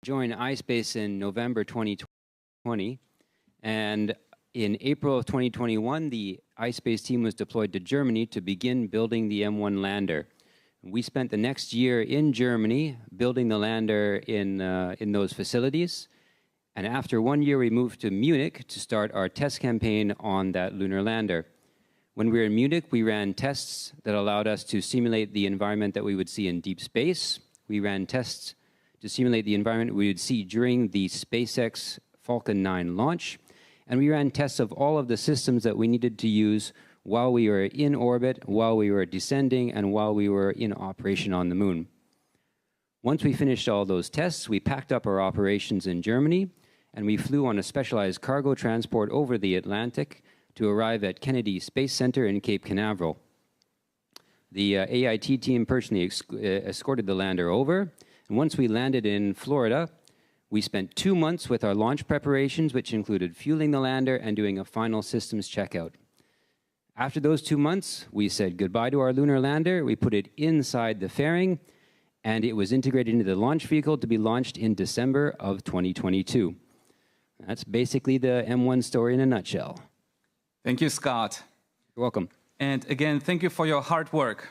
joined iSpace in November 2020, and in April of 2021, the iSpace team was deployed to Germany to begin building the M1 lander. We spent the next year in Germany building the lander in those facilities. And after 1 year, we moved to Munich to start our test campaign on that lunar lander. When we were in Munich, we ran tests that allowed us to simulate the environment that we would see in deep space. We ran tests to simulate the environment we would see during the SpaceX Falcon 9 launch. And we ran tests of all of the systems that we needed to use while we were in orbit, while we were descending, and while we were in operation on the moon. Once we finished all those tests, we packed up our operations in Germany, and we flew on a specialized cargo transport over the Atlantic to arrive at Kennedy Space Center in Cape Canaveral. The AIT team personally escorted the lander over, and once we landed in Florida, we spent 2 months with our launch preparations, which included fueling the lander and doing a final systems checkout. After those 2 months, we said goodbye to our lunar lander, we put it inside the fairing, and it was integrated into the launch vehicle to be launched in December of 2022. That's basically the M1 story in a nutshell. Thank you, Scott. You're welcome. And again, thank you for your hard work.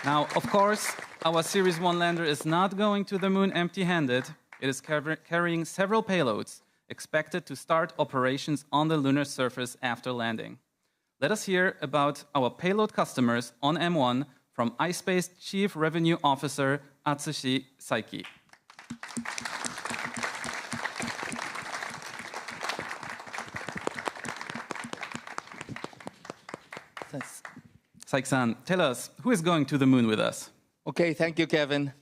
Now, of course, our Series 1 lander is not going to the moon empty-handed. It is carrying several payloads, expected to start operations on the lunar surface after landing. Let us hear about our payload customers on M1 from iSpace Chief Revenue Officer Atsushi Saiki. Saiki-san, tell us, who is going to the moon with us? Okay, thank you, Kevin.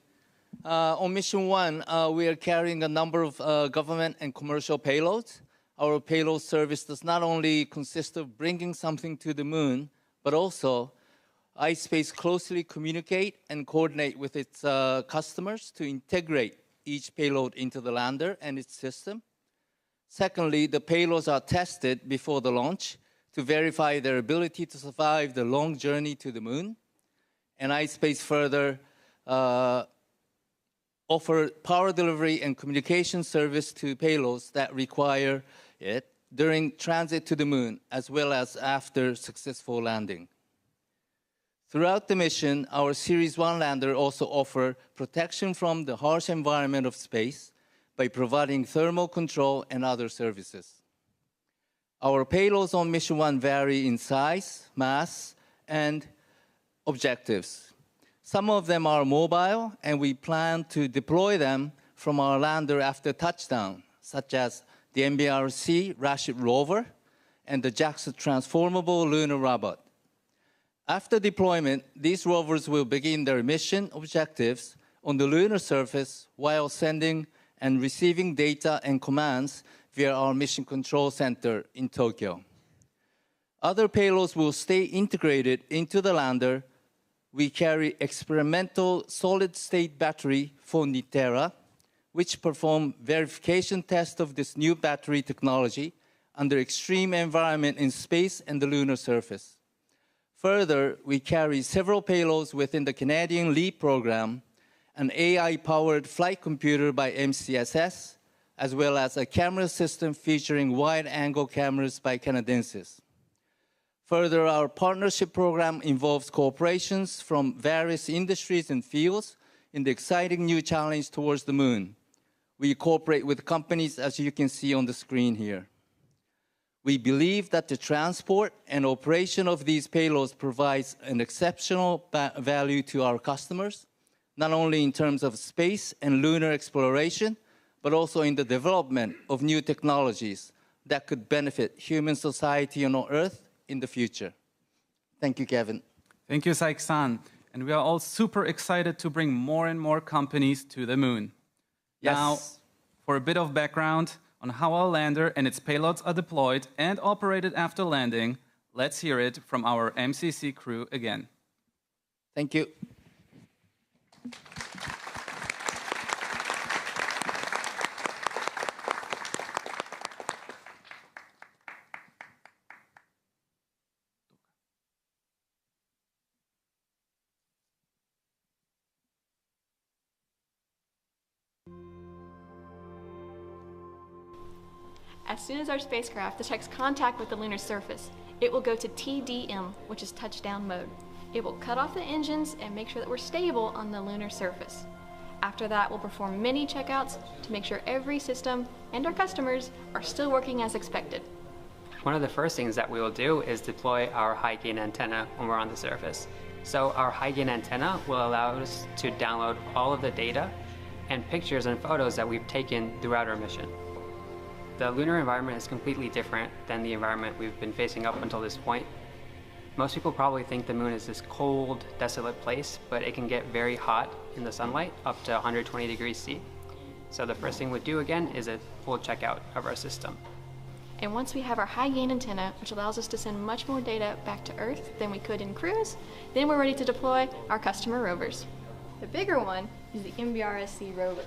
On Mission 1, we are carrying a number of government and commercial payloads. Our payload service does not only consist of bringing something to the moon, but also iSpace closely communicate and coordinate with its customers to integrate each payload into the lander and its system. Secondly, the payloads are tested before the launch to verify their ability to survive the long journey to the moon. And iSpace further offer power delivery and communication service to payloads that require it during transit to the moon, as well as after successful landing. Throughout the mission, our Series 1 lander also offers protection from the harsh environment of space by providing thermal control and other services. Our payloads on Mission 1 vary in size, mass, and objectives. Some of them are mobile, and we plan to deploy them from our lander after touchdown, such as the MBRC Rashid rover and the JAXA transformable lunar robot. After deployment, these rovers will begin their mission objectives on the lunar surface while sending and receiving data and commands via our Mission Control Center in Tokyo. Other payloads will stay integrated into the lander. We carry experimental solid-state battery for Nitera, which perform verification tests of this new battery technology under extreme environment in space and the lunar surface. Further, we carry several payloads within the Canadian LEAP program, an AI-powered flight computer by MCSS, as well as a camera system featuring wide-angle cameras by Canadensis. Further, our partnership program involves cooperations from various industries and fields in the exciting new challenge towards the moon. We cooperate with companies, as you can see on the screen here. We believe that the transport and operation of these payloads provides an exceptional value to our customers, not only in terms of space and lunar exploration, but also in the development of new technologies that could benefit human society on Earth in the future. Thank you, Kevin. Thank you, Saiki-san. And we are all super excited to bring more and more companies to the moon. Yes. Now, for a bit of background on how our lander and its payloads are deployed and operated after landing, let's hear it from our MCC crew again. Thank you. As soon as our spacecraft detects contact with the lunar surface, it will go to TDM, which is touchdown mode. It will cut off the engines and make sure that we're stable on the lunar surface. After that, we'll perform many checkouts to make sure every system and our customers are still working as expected. One of the first things that we will do is deploy our high gain antenna when we're on the surface. So our high gain antenna will allow us to download all of the data and pictures and photos that we've taken throughout our mission. The lunar environment is completely different than the environment we've been facing up until this point. Most people probably think the moon is this cold, desolate place, but it can get very hot in the sunlight, up to 120 degrees C. So the first thing we'd do again is a full checkout of our system. And once we have our high gain antenna, which allows us to send much more data back to Earth than we could in cruise, then we're ready to deploy our customer rovers. The bigger one is the MBRSC rover.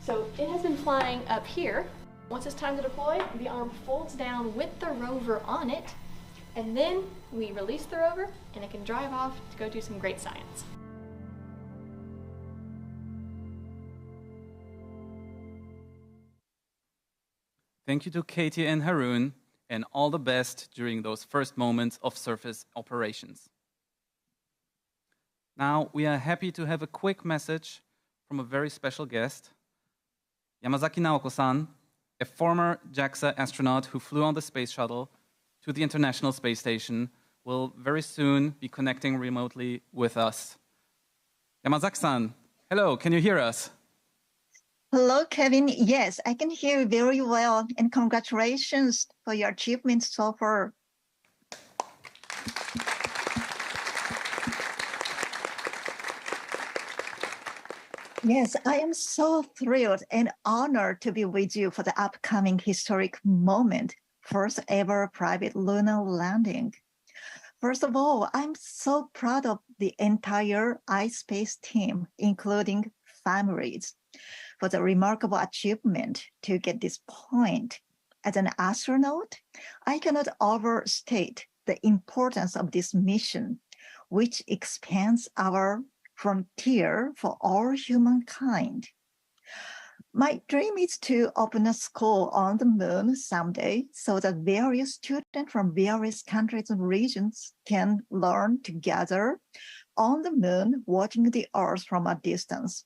So it has been flying up here. Once it's time to deploy, the arm folds down with the rover on it, and then we release the rover and it can drive off to go do some great science. Thank you to Katie and Haroon, and all the best during those first moments of surface operations. Now, we are happy to have a quick message from a very special guest, Yamazaki Naoko-san, a former JAXA astronaut who flew on the space shuttle to the International Space Station, will very soon be connecting remotely with us. Yamazaki-san, hello, can you hear us? Hello, Kevin. Yes, I can hear you very well, and congratulations for your achievements so far. Yes, I am so thrilled and honored to be with you for the upcoming historic moment, first ever private lunar landing. First of all, I'm so proud of the entire iSpace team, including families, for the remarkable achievement to get this point. As an astronaut, I cannot overstate the importance of this mission, which expands our frontier for all humankind. My dream is to open a school on the moon someday so that various students from various countries and regions can learn together on the moon, watching the Earth from a distance.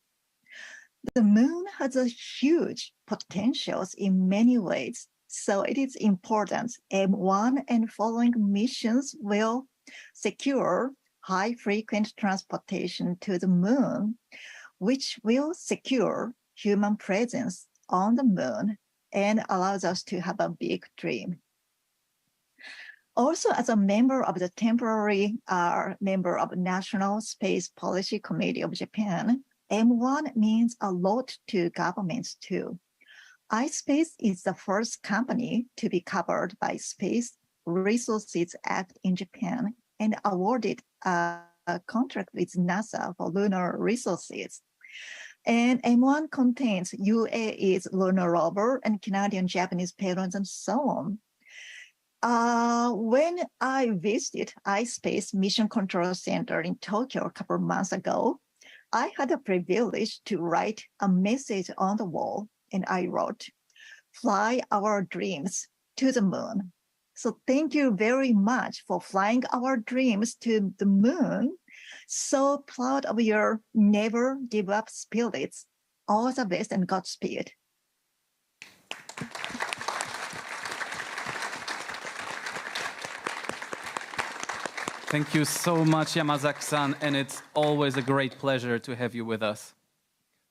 The moon has a huge potentials in many ways, so it is important M1 and following missions will secure high-frequent transportation to the moon, which will secure human presence on the moon and allows us to have a big dream. Also, as a member of the temporary member of National Space Policy Committee of Japan, M1 means a lot to governments too. iSpace is the first company to be covered by Space Resources Act in Japan and awarded a contract with NASA for lunar resources. And M1 contains UAE's lunar rover and Canadian, Japanese payloads and so on. When I visited iSpace Mission Control Center in Tokyo a couple of months ago, I had the privilege to write a message on the wall, and I wrote, "Fly our dreams to the moon." So thank you very much for flying our dreams to the moon. So proud of your never give up spirits. All the best and Godspeed. Thank you so much, Yamazaki-san, and it's always a great pleasure to have you with us.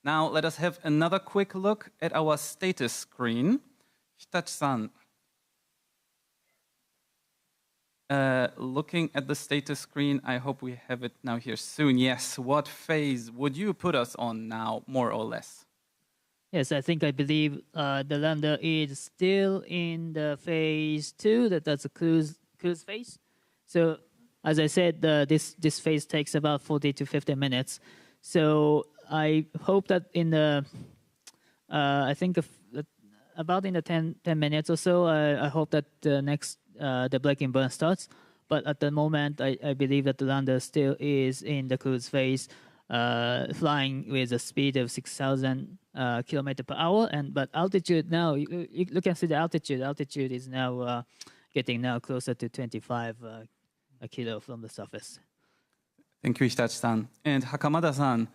Now, let us have another quick look at our status screen. Hitachi-san, looking at the status screen, I hope we have it now here soon. Yes, what phase would you put us on now, more or less? Yes, I believe the lander is still in the phase 2, that's a cruise phase. So, as I said, this phase takes about 40 to 50 minutes. So I hope that in the, about in the 10 minutes or so, I hope that the next, the braking burn starts. But at the moment, I believe that the lander still is in the cruise phase. flying with a speed of 6,000 kilometers per hour. But altitude now, you can see the altitude. Altitude is now getting now closer to 25 kilo from the surface. Thank you, Hitachi-san. And Hakamada-san,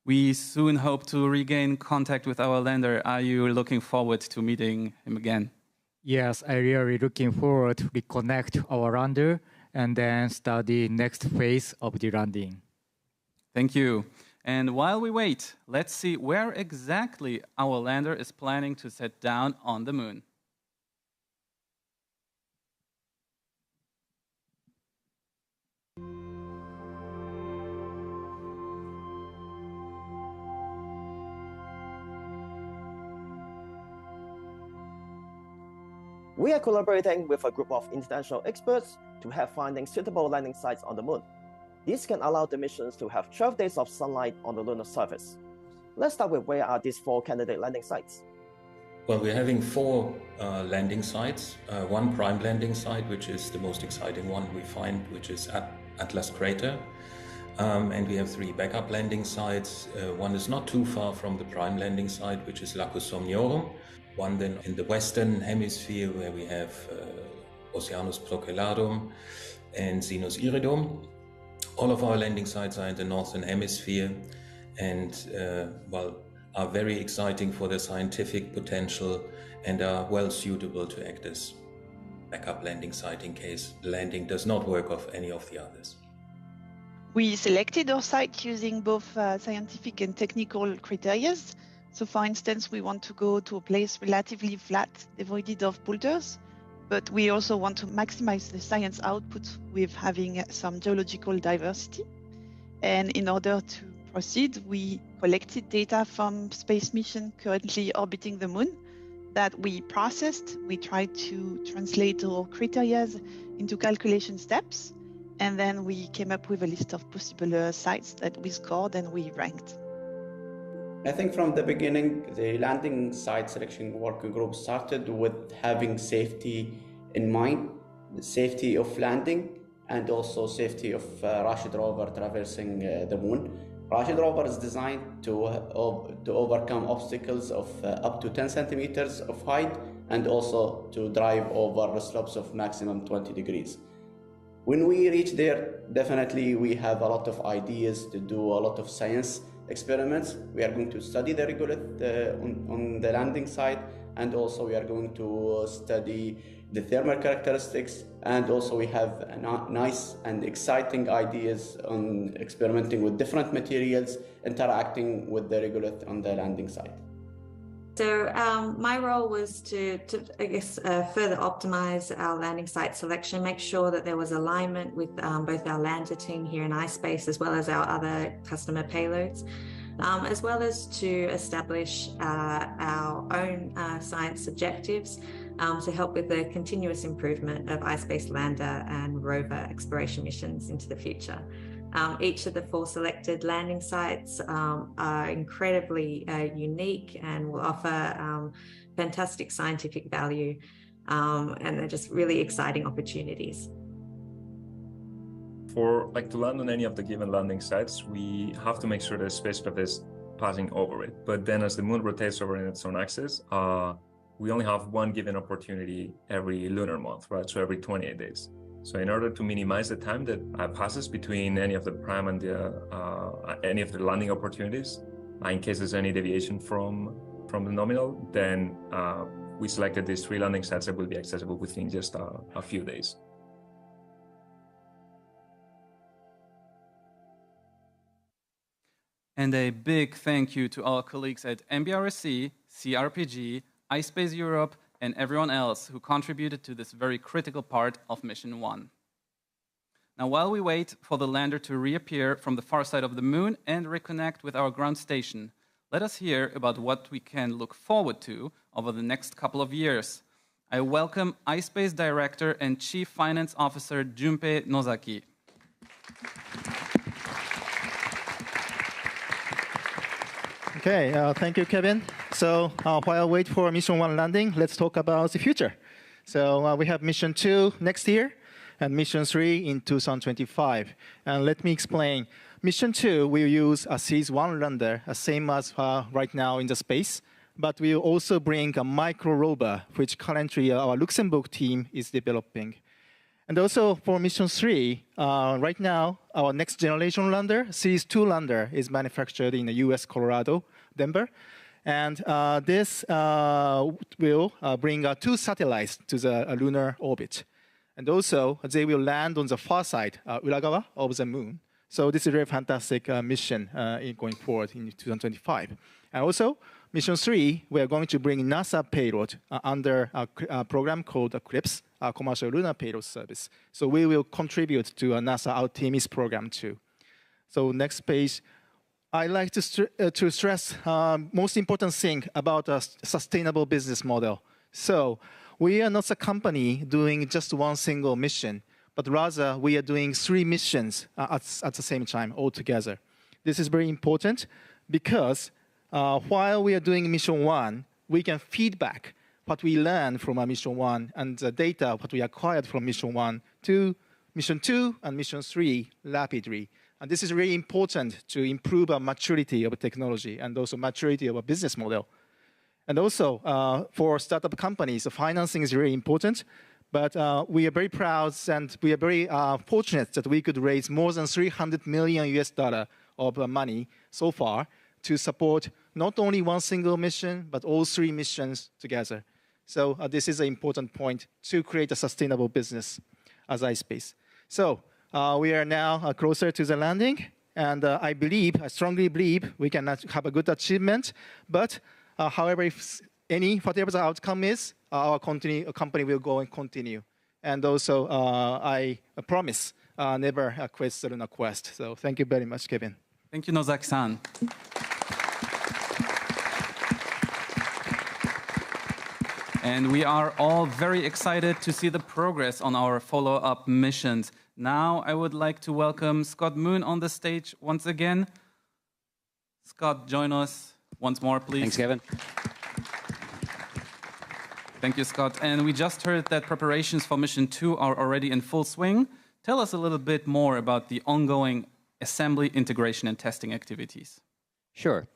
we soon hope to regain contact with our lander. Are you looking forward to meeting him again? Yes, I really looking forward to reconnect our lander and then start the next phase of the landing. Thank you. And while we wait, let's see where exactly our lander is planning to set down on the moon. We are collaborating with a group of international experts to have finding suitable landing sites on the moon. This can allow the missions to have 12 days of sunlight on the lunar surface. Let's start with where are these 4 candidate landing sites? Well, we're having 4 landing sites. One prime landing site, which is the most exciting one we find, which is at Atlas Crater. And we have 3 backup landing sites. One is not too far from the prime landing site, which is Lacus Somniorum. One then in the western hemisphere, where we have Oceanus Procellarum and Sinus Iridum. All of our landing sites are in the northern hemisphere and are very exciting for their scientific potential and are well suitable to act as backup landing site in case the landing does not work of any of the others. We selected our site using both scientific and technical criteria. So for instance, we want to go to a place relatively flat, devoid of boulders, but we also want to maximize the science output with having some geological diversity. And in order to proceed, we collected data from space mission currently orbiting the moon that we processed. We tried to translate our criteria into calculation steps, and then we came up with a list of possible sites that we scored and we ranked. I think from the beginning, the landing site selection working group started with having safety in mind, the safety of landing and also safety of Rashid rover traversing the moon. Rashid rover is designed to overcome obstacles of up to 10 centimeters of height and also to drive over slopes of maximum 20 degrees. When we reach there, definitely we have a lot of ideas to do a lot of science experiments. We are going to study the regolith on the landing site, and also we are going to study the thermal characteristics, and also we have nice and exciting ideas on experimenting with different materials interacting with the regolith on the landing site. So my role was to further optimize our landing site selection, make sure that there was alignment with both our lander team here in iSpace as well as our other customer payloads, as well as to establish our own science objectives to help with the continuous improvement of iSpace lander and rover exploration missions into the future. Each of the 4 selected landing sites are incredibly unique and will offer fantastic scientific value, and they're just really exciting opportunities. To land on any of the given landing sites, we have to make sure the spacecraft is passing over it. But then as the moon rotates over in its own axis, we only have one given opportunity every lunar month, right? So every 28 days. So in order to minimize the time that passes between any of the prime and any of the landing opportunities, in case there's any deviation from the nominal, then we selected these 3 landing sites that will be accessible within just a few days. And a big thank you to our colleagues at MBRSC, CRPG, iSpace Europe, and everyone else who contributed to this very critical part of Mission 1. Now, while we wait for the lander to reappear from the far side of the moon and reconnect with our ground station, let us hear about what we can look forward to over the next couple of years. I welcome iSpace Director and Chief Finance Officer Junpei Nozaki. Okay, thank you, Kevin. So while I wait for Mission 1 landing, let's talk about the future. So we have Mission 2 next year, and Mission 3 in 2025. And let me explain. Mission 2 will use a Series 1 lander, same as right now in the space, but we'll also bring a micro rover, which currently our Luxembourg team is developing. And also for Mission 3, right now, our next generation lander, Series 2 lander, is manufactured in the US, Colorado, Denver. And this will bring 2 satellites to the lunar orbit. And also, they will land on the far side, Uragawa, of the moon. So this is a very fantastic mission going forward in 2025. And also, Mission 3, we are going to bring NASA payload under a program called CRIPS, Commercial Lunar Payload Service. So we will contribute to NASA Artemis program too. So next page. I like to stress most important thing about a sustainable business model. So we are not a company doing just one single mission, but rather we are doing 3 missions at the same time altogether. This is very important because while we are doing Mission 1, we can feedback what we learned from our Mission 1 and the data what we acquired from Mission 1 to Mission 2 and Mission 3 rapidly. And this is really important to improve our maturity of technology and also maturity of a business model. And also, for startup companies, financing is really important. But we are very proud and we are very fortunate that we could raise more than $300 million of money so far to support not only one single mission, but all 3 missions together. So this is an important point to create a sustainable business as iSpace. So we are now closer to the landing. And I strongly believe we can have a good achievement. But however, whatever the outcome is, our company will go and continue. And also, I promise never quit the Lunar Quest. So thank you very much, Kevin. Thank you, Nozaki-san. And we are all very excited to see the progress on our follow-up missions. Now, I would like to welcome Scott Moon on the stage once again. Scott, join us once more, please. Thanks, Kevin. Thank you, Scott. And we just heard that preparations for Mission 2 are already in full swing. Tell us a little bit more about the ongoing assembly, integration, and testing activities. Sure.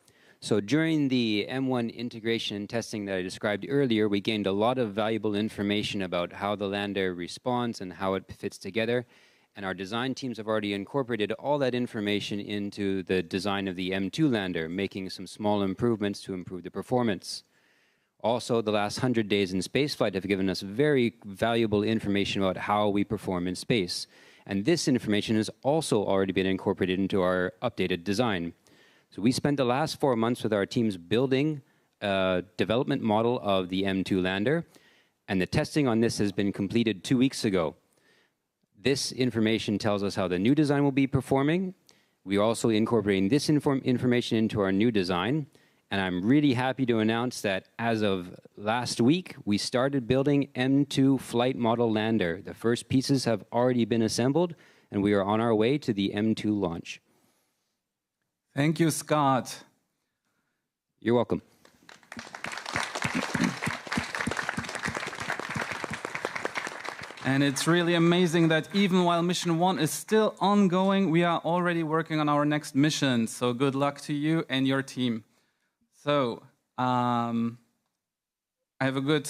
So during the M1 integration and testing that I described earlier, we gained a lot of valuable information about how the lander responds and how it fits together. And our design teams have already incorporated all that information into the design of the M2 lander, making some small improvements to improve the performance. Also, the last 100 days in spaceflight have given us very valuable information about how we perform in space. And this information has also already been incorporated into our updated design. So we spent the last 4 months with our teams building a development model of the M2 lander, and the testing on this has been completed 2 weeks ago. This information tells us how the new design will be performing. We're also incorporating this information into our new design, and I'm really happy to announce that as of last week, we started building M2 flight model lander. The first pieces have already been assembled, and we are on our way to the M2 launch. Thank you, Scott. You're welcome. And it's really amazing that even while Mission 1 is still ongoing, we are already working on our next mission. So good luck to you and your team. So I have a good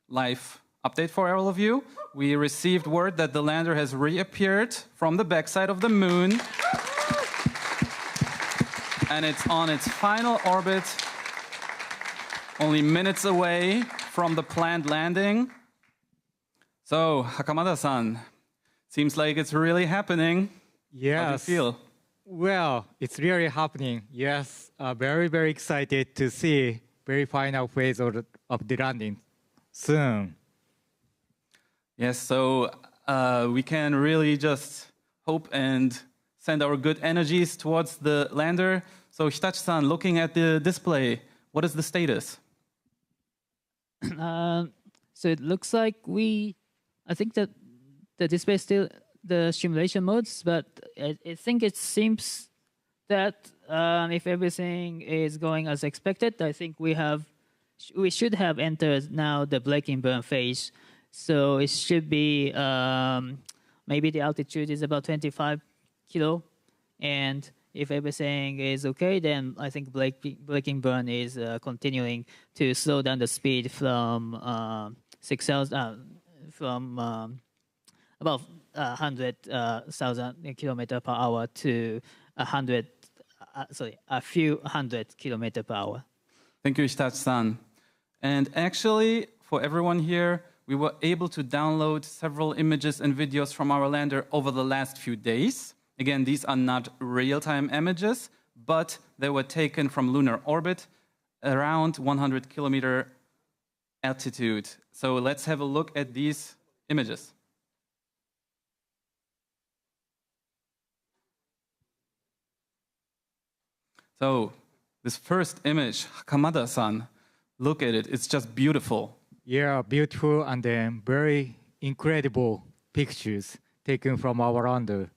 live update for all of you. We received word that the lander has reappeared from the backside of the moon. And it's on its final orbit, only minutes away from the planned landing. So, Hakamada-san, seems like it's really happening. Yes. How do you feel? Well, it's really happening. Yes, very, very excited to see very final phase of the landing soon. Yes, so we can really just hope and send our good energies towards the lander. So Hitachi-san, looking at the display, what is the status? So it looks like I think that the display is still the simulation modes, but I think it seems that if everything is going as expected, I think we have we should have entered now the braking burn phase. So it should be maybe the altitude is about 25 kilo, and if everything is okay, then I think braking burn is continuing to slow down the speed from 6,000 from about 100,000 kilometer per hour to a few hundred kilometer per hour. Thank you, Hitachi-san. And actually, for everyone here, we were able to download several images and videos from our lander over the last few days. Again, these are not real-time images, but they were taken from lunar orbit around 100 kilometer altitude. So let's have a look at these images. So this first image, Hakamada-san, look at it. It's just beautiful. Yeah, beautiful and then very incredible pictures taken from our lander.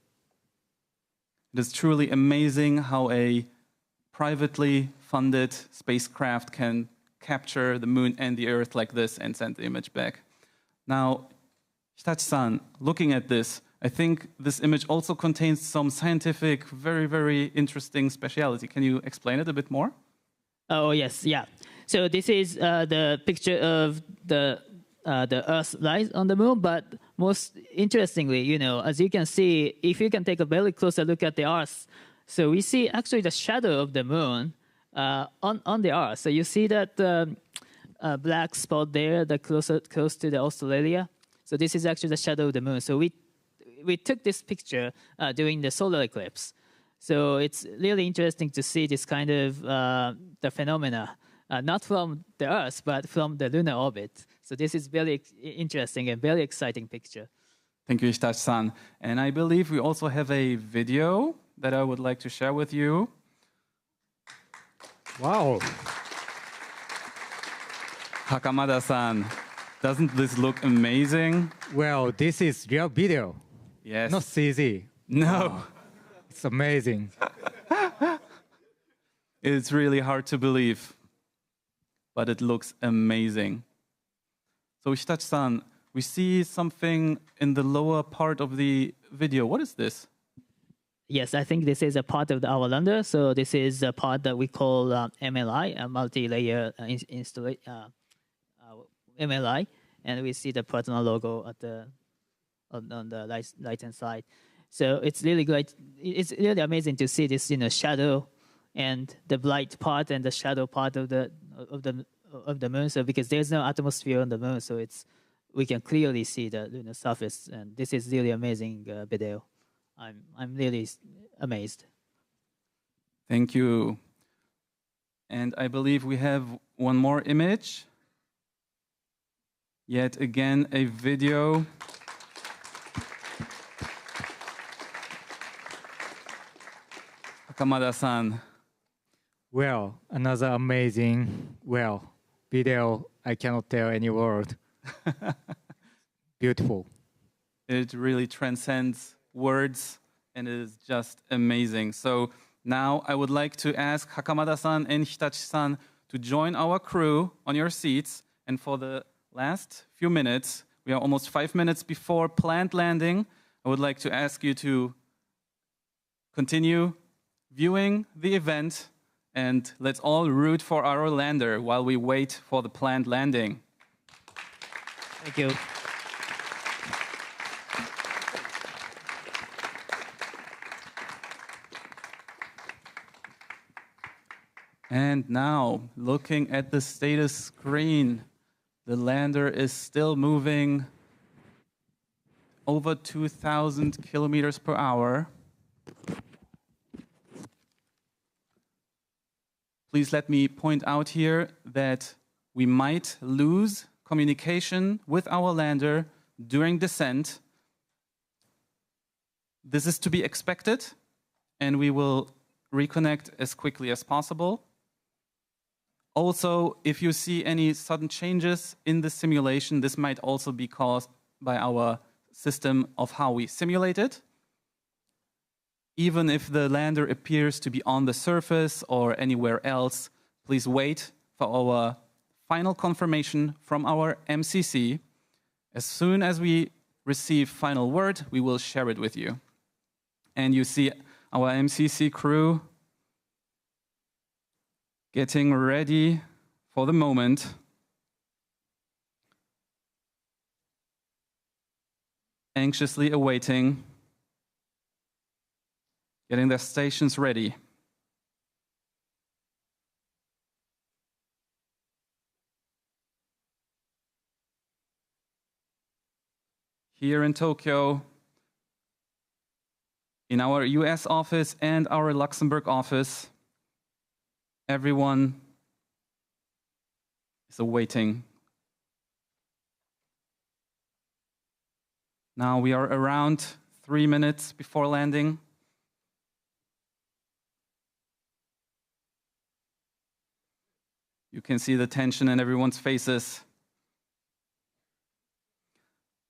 It is truly amazing how a privately funded spacecraft can capture the moon and the Earth like this and send the image back. Now, Hitachi-san, looking at this, I think this image also contains some scientific, very, very interesting speciality. Can you explain it a bit more? Oh, yes, yeah. So this is the picture of the Earth lies on the moon, but most interestingly, you know, as you can see, if you can take a very closer look at the Earth, so we see actually the shadow of the moon on the Earth. So you see that black spot there, the close to the Australia. So this is actually the shadow of the moon. So we took this picture during the solar eclipse. So it's really interesting to see this kind of the phenomena, not from the Earth, but from the lunar orbit. So this is very interesting and very exciting picture. Thank you, Hitachi-san. And I believe we also have a video that I would like to share with you. Wow. Hakamada-san, doesn't this look amazing? Well, this is real video. Yes. Not CG. No. Wow. It's amazing. It's really hard to believe, but it looks amazing. So Hitachi-san, we see something in the lower part of the video. What is this? Yes, I think this is a part of our lander. So this is a part that we call MLI, a multi-layer MLI, and we see the partner logo at on the right-hand side. So it's really great. It's really amazing to see this, you know, shadow and the bright part and the shadow part of the moon. So because there's no atmosphere on the moon, so we can clearly see the lunar surface. And this is really amazing video. I'm really amazed. Thank you. And I believe we have one more image. Yet again, a video. Hakamada-san. Well, another amazing, video. I cannot tell any word. Beautiful. It really transcends words and it is just amazing. So now I would like to ask Hakamada-san and Hitachi-san to join our crew on your seats. And for the last few minutes, we are almost 5 minutes before planned landing, I would like to ask you to continue viewing the event and let's all root for our lander while we wait for the planned landing. Thank you. And now, looking at the status screen, the lander is still moving over 2,000 kilometers per hour. Please let me point out here that we might lose communication with our lander during descent. This is to be expected, and we will reconnect as quickly as possible. Also, if you see any sudden changes in the simulation, this might also be caused by our system of how we simulate it. Even if the lander appears to be on the surface or anywhere else, please wait for our final confirmation from our MCC. As soon as we receive final word, we will share it with you. And you see our MCC crew getting ready for the moment. Anxiously awaiting, getting their stations ready. Here in Tokyo, in our US office and our Luxembourg office, everyone is awaiting. Now we are around 3 minutes before landing. You can see the tension in everyone's faces.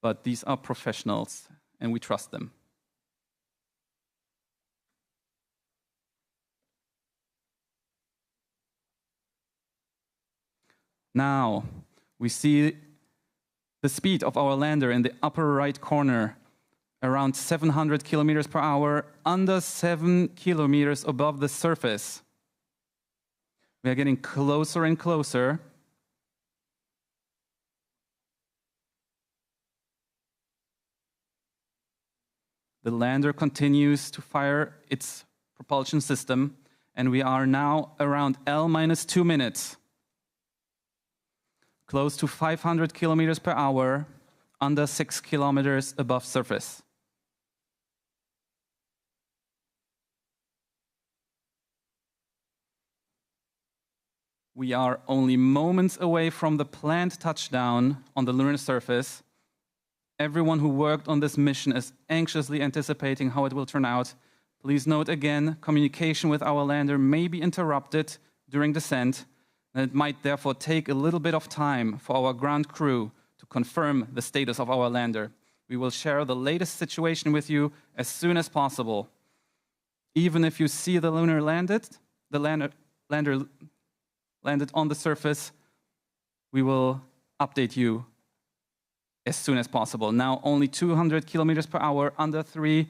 But these are professionals, and we trust them. Now, we see the speed of our lander in the upper right corner, around 700 kilometers per hour, under 7 kilometers above the surface. We are getting closer and closer. The lander continues to fire its propulsion system, and we are now around L-2 minutes. Close to 500 kilometers per hour, under 6 kilometers above surface. We are only moments away from the planned touchdown on the lunar surface. Everyone who worked on this mission is anxiously anticipating how it will turn out. Please note again, communication with our lander may be interrupted during descent, and it might therefore take a little bit of time for our ground crew to confirm the status of our lander. We will share the latest situation with you as soon as possible. Even if you see the lunar landed, the lander landed on the surface, we will update you as soon as possible. Now only 200 kilometers per hour, under 3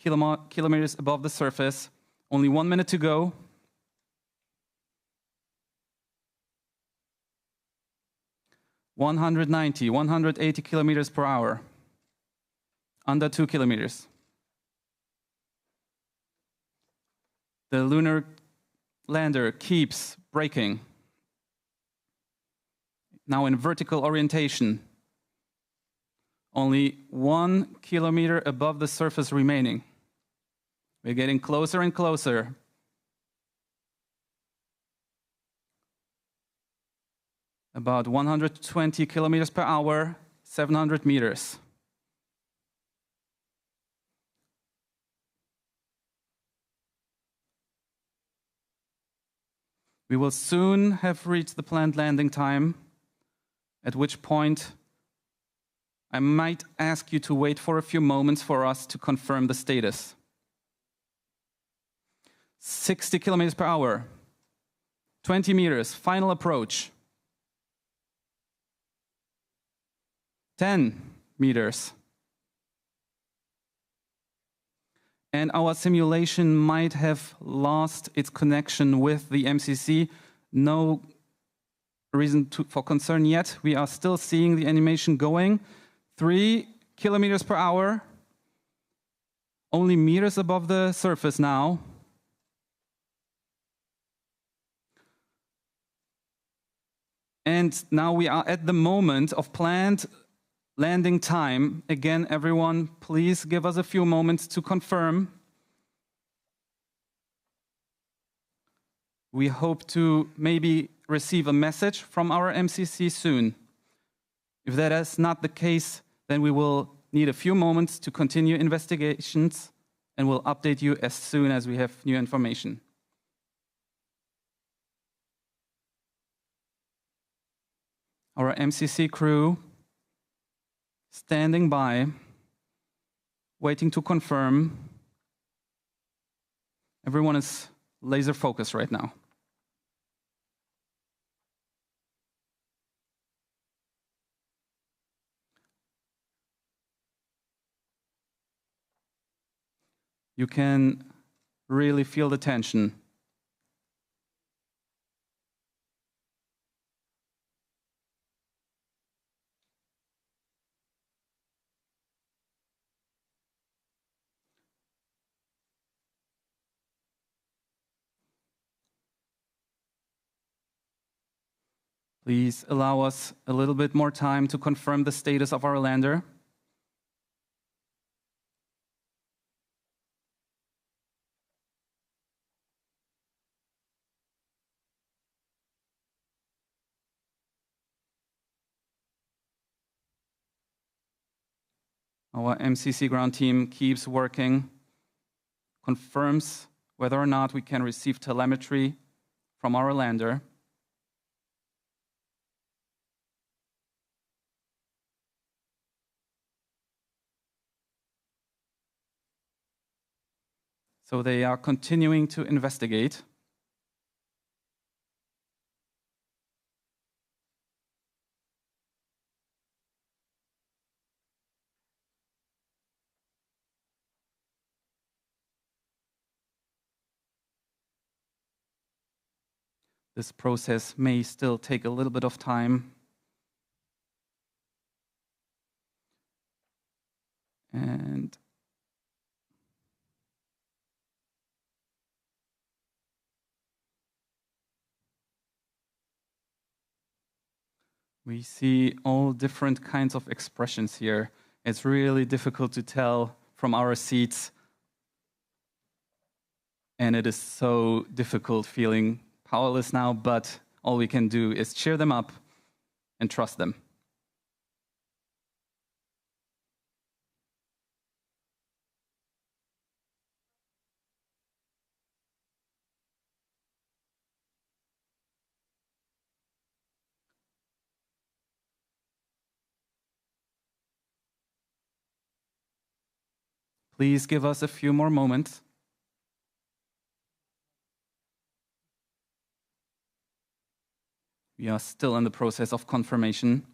kilometers above the surface. Only 1 minute to go. (190, 180 kilometers per hour), under 2 kilometers. The lunar lander keeps braking. Now in vertical orientation. Only 1 kilometer above the surface remaining. We're getting closer and closer. About 120 kilometers per hour, 700 meters. We will soon have reached the planned landing time, at which point I might ask you to wait for a few moments for us to confirm the status. 60 kilometers per hour, 20 meters, final approach. 10 meters. And our simulation might have lost its connection with the MCC. No reason for concern yet. We are still seeing the animation going. 3 kilometers per hour. Only meters above the surface now. And now we are at the moment of planned landing time. Again, everyone, please give us a few moments to confirm. We hope to maybe receive a message from our MCC soon. If that is not the case, then we will need a few moments to continue investigations, and we'll update you as soon as we have new information. Our MCC crew standing by, waiting to confirm. Everyone is laser focused right now. You can really feel the tension. Please allow us a little bit more time to confirm the status of our lander. Our MCC ground team keeps working, confirms whether or not we can receive telemetry from our lander. So they are continuing to investigate. This process may still take a little bit of time. And we see all different kinds of expressions here. It's really difficult to tell from our seats. And it is so difficult feeling powerless now, but all we can do is cheer them up and trust them. Please give us a few more moments. We are still in the process of confirmation.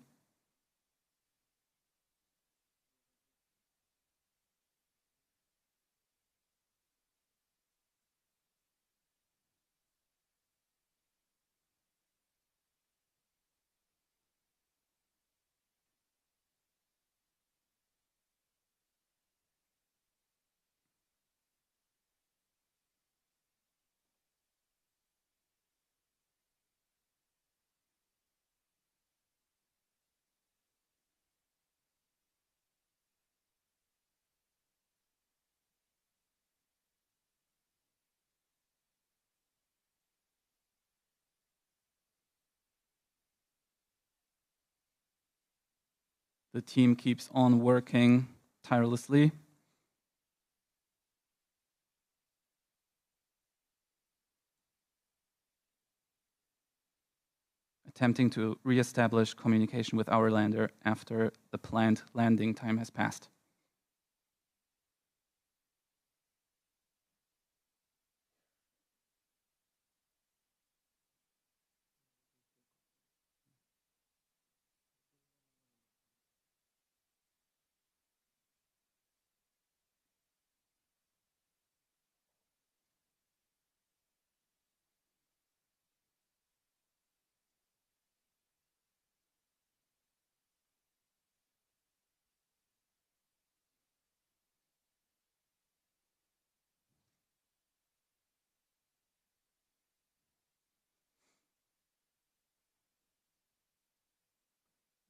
The team keeps on working tirelessly. Attempting to re-establish communication with our lander after the planned landing time has passed.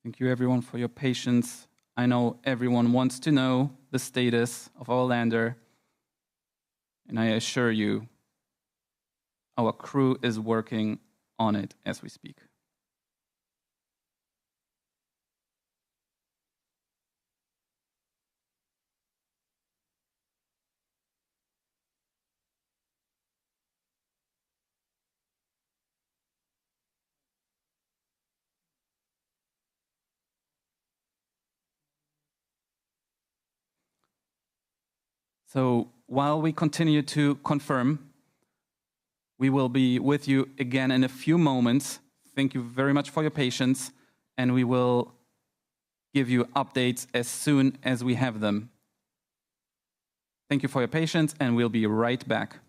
Thank you everyone for your patience. I know everyone wants to know the status of our lander, and I assure you, our crew is working on it as we speak. So while we continue to confirm, we will be with you again in a few moments. Thank you very much for your patience, and we will give you updates as soon as we have them. Thank you for your patience, and we'll be right back.